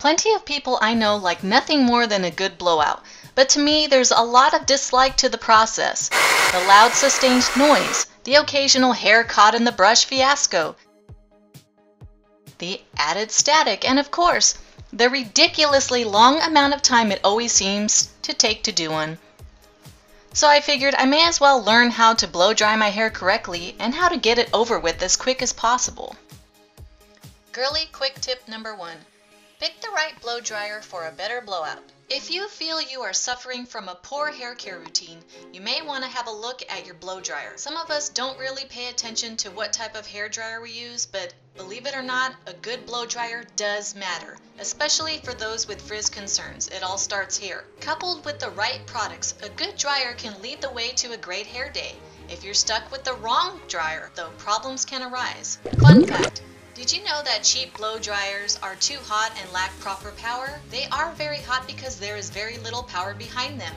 Plenty of people I know like nothing more than a good blowout, but to me there's a lot of dislike to the process. The loud sustained noise, the occasional hair caught in the brush fiasco, the added static, and of course, the ridiculously long amount of time it always seems to take to do one. So I figured I may as well learn how to blow dry my hair correctly and how to get it over with as quick as possible. Girly quick tip number 1. Pick the right blow dryer for a better blowout. If you feel you are suffering from a poor hair care routine, you may want to have a look at your blow dryer. Some of us don't really pay attention to what type of hair dryer we use, but believe it or not, a good blow dryer does matter, especially for those with frizz concerns. It all starts here. Coupled with the right products, a good dryer can lead the way to a great hair day. If you're stuck with the wrong dryer, though, problems can arise. Fun fact. Did you know that cheap blow dryers are too hot and lack proper power? They are very hot because there is very little power behind them.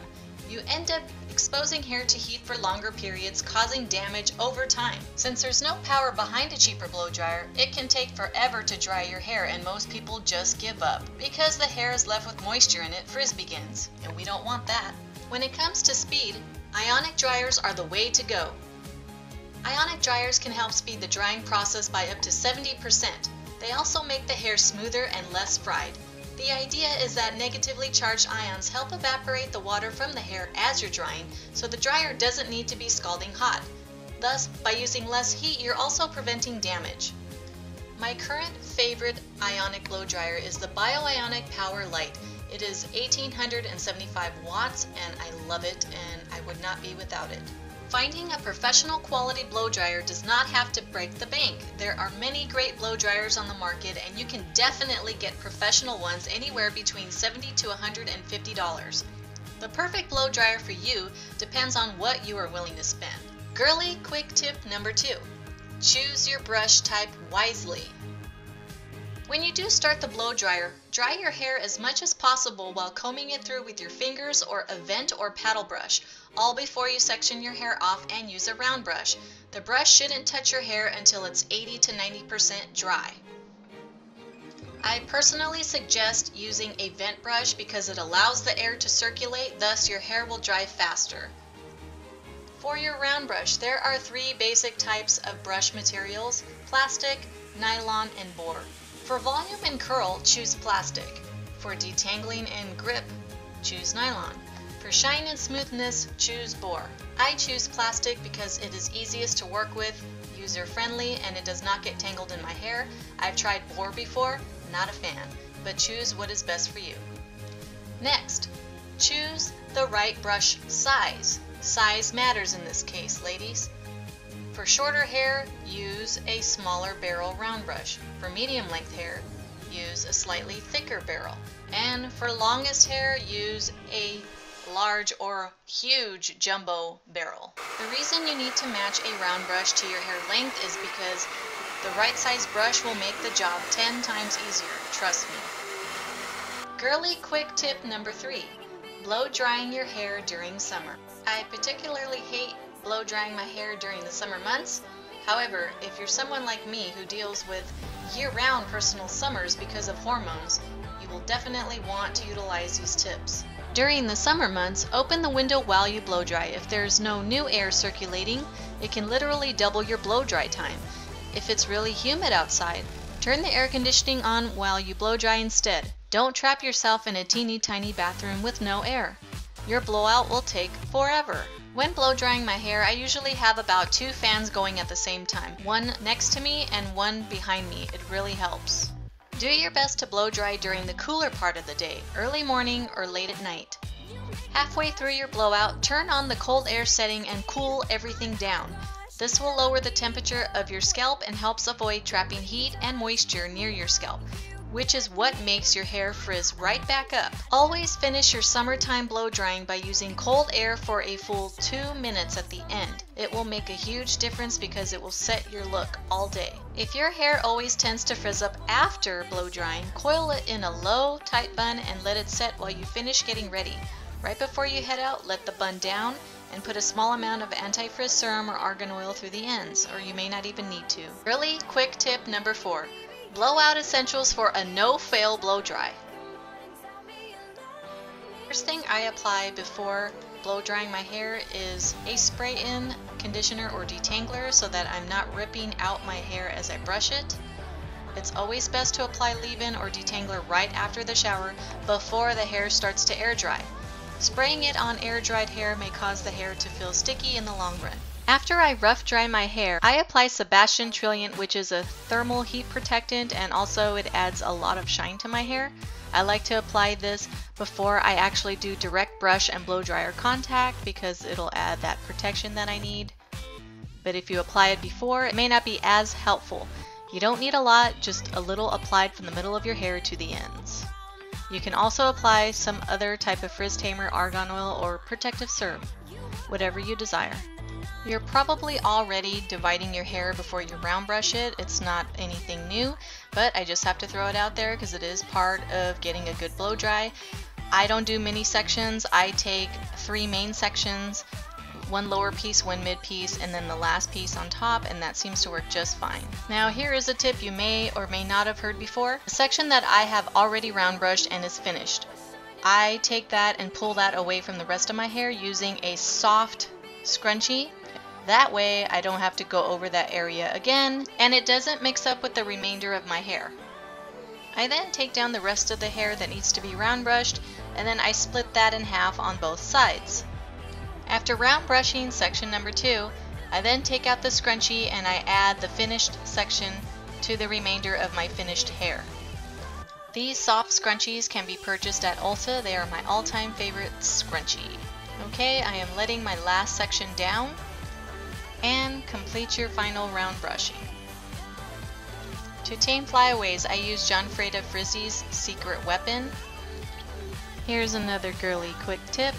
You end up exposing hair to heat for longer periods, causing damage over time. Since there's no power behind a cheaper blow dryer, it can take forever to dry your hair and most people just give up. Because the hair is left with moisture in it, frizz begins, and we don't want that. When it comes to speed, ionic dryers are the way to go. Ionic dryers can help speed the drying process by up to 70%. They also make the hair smoother and less fried. The idea is that negatively charged ions help evaporate the water from the hair as you're drying, so the dryer doesn't need to be scalding hot. Thus, by using less heat, you're also preventing damage. My current favorite ionic blow dryer is the BioIonic Power Lite. It is 1875 watts and I love it and I would not be without it. Finding a professional quality blow dryer does not have to break the bank. There are many great blow dryers on the market and you can definitely get professional ones anywhere between $70 to $150. The perfect blow dryer for you depends on what you are willing to spend. Girly quick tip number 2. Choose your brush type wisely. When you do start the blow dryer, dry your hair as much as possible while combing it through with your fingers or a vent or paddle brush, all before you section your hair off and use a round brush. The brush shouldn't touch your hair until it's 80 to 90% dry. I personally suggest using a vent brush because it allows the air to circulate, thus your hair will dry faster. For your round brush, there are 3 basic types of brush materials: plastic, nylon, and boar. For volume and curl, choose plastic. For detangling and grip, choose nylon. For shine and smoothness, choose boar. I choose plastic because it is easiest to work with, user-friendly, and it does not get tangled in my hair. I've tried boar before, not a fan, but choose what is best for you. Next, choose the right brush size. Size matters in this case, ladies. For shorter hair, use a smaller barrel round brush. For medium length hair, use a slightly thicker barrel. And for longest hair, use a large or huge jumbo barrel. The reason you need to match a round brush to your hair length is because the right size brush will make the job 10 times easier, trust me. Girly quick tip number 3. Blow drying your hair during summer. I particularly hate blow drying my hair during the summer months. However, if you're someone like me who deals with year-round personal summers because of hormones, you will definitely want to utilize these tips. During the summer months, open the window while you blow dry. If there's no new air circulating, it can literally double your blow dry time. If it's really humid outside, turn the air conditioning on while you blow dry instead. Don't trap yourself in a teeny tiny bathroom with no air. Your blowout will take forever. When blow drying my hair, I usually have about 2 fans going at the same time, one next to me and one behind me. It really helps. Do your best to blow dry during the cooler part of the day, early morning or late at night. Halfway through your blowout, turn on the cold air setting and cool everything down. This will lower the temperature of your scalp and helps avoid trapping heat and moisture near your scalp, which is what makes your hair frizz right back up. Always finish your summertime blow drying by using cold air for a full 2 minutes at the end. It will make a huge difference because it will set your look all day. If your hair always tends to frizz up after blow drying, coil it in a low, tight bun and let it set while you finish getting ready. Right before you head out, let the bun down and put a small amount of anti-frizz serum or argan oil through the ends, or you may not even need to. Really quick tip number 4. Blowout essentials for a no-fail blow dry. First thing I apply before blow drying my hair is a spray-in conditioner or detangler so that I'm not ripping out my hair as I brush it. It's always best to apply leave-in or detangler right after the shower before the hair starts to air dry. Spraying it on air-dried hair may cause the hair to feel sticky in the long run. After I rough dry my hair, I apply Sebastian Trilliant, which is a thermal heat protectant, and also it adds a lot of shine to my hair. I like to apply this before I actually do direct brush and blow dryer contact because it'll add that protection that I need. But if you apply it before, it may not be as helpful. You don't need a lot, just a little applied from the middle of your hair to the ends. You can also apply some other type of frizz tamer, argan oil, or protective serum, whatever you desire. You're probably already dividing your hair before you round brush it. It's not anything new, but I just have to throw it out there because it is part of getting a good blow dry. I don't do mini sections. I take 3 main sections, 1 lower piece, 1 mid piece, and then the last piece on top, and that seems to work just fine. Now here is a tip you may or may not have heard before. A section that I have already round brushed and is finished, I take that and pull that away from the rest of my hair using a soft scrunchie. That way I don't have to go over that area again, and it doesn't mix up with the remainder of my hair. I then take down the rest of the hair that needs to be round brushed, and then I split that in half on both sides. After round brushing section number 2, I then take out the scrunchie and I add the finished section to the remainder of my finished hair. These soft scrunchies can be purchased at Ulta. They are my all-time favorite scrunchie. Okay, I am letting my last section down, and complete your final round brushing. To tame flyaways, I use John Frieda Frizzy's Secret Weapon. Here's another girly quick tip.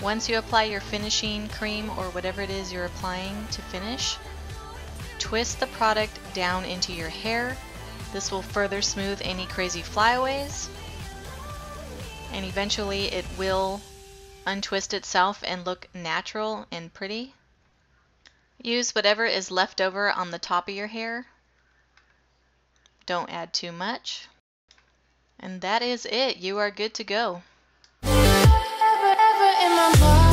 Once you apply your finishing cream or whatever it is you're applying to finish, twist the product down into your hair. This will further smooth any crazy flyaways, and eventually it will untwist itself and look natural and pretty. Use whatever is left over on the top of your hair. Don't add too much. And that is it. You are good to go. Ever in my mind.